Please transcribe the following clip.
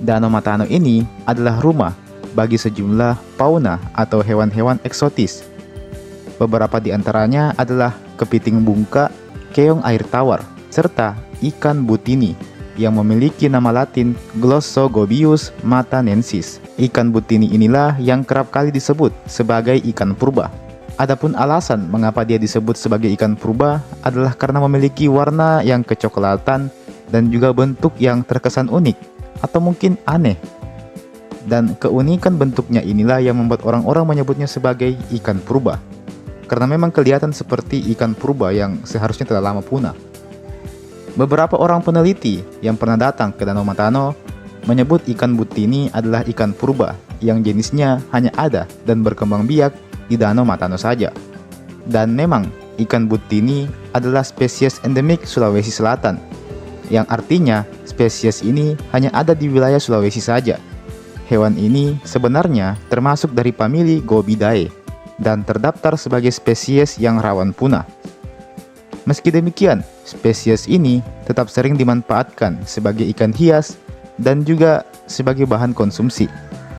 Danau Matano ini adalah rumah bagi sejumlah fauna atau hewan-hewan eksotis. Beberapa di antaranya adalah kepiting bungka, keong air tawar, serta ikan butini yang memiliki nama latin Glossogobius matanensis. Ikan butini inilah yang kerap kali disebut sebagai ikan purba. Adapun alasan mengapa dia disebut sebagai ikan purba adalah karena memiliki warna yang kecoklatan dan juga bentuk yang terkesan unik atau mungkin aneh. Dan keunikan bentuknya inilah yang membuat orang-orang menyebutnya sebagai ikan purba, karena memang kelihatan seperti ikan purba yang seharusnya telah lama punah. Beberapa orang peneliti yang pernah datang ke Danau Matano menyebut ikan butini adalah ikan purba yang jenisnya hanya ada dan berkembang biak di Danau Matano saja. Dan memang ikan butini adalah spesies endemik Sulawesi Selatan, yang artinya spesies ini hanya ada di wilayah Sulawesi saja. Hewan ini sebenarnya termasuk dari famili Gobiidae dan terdaftar sebagai spesies yang rawan punah. Meski demikian, spesies ini tetap sering dimanfaatkan sebagai ikan hias dan juga sebagai bahan konsumsi.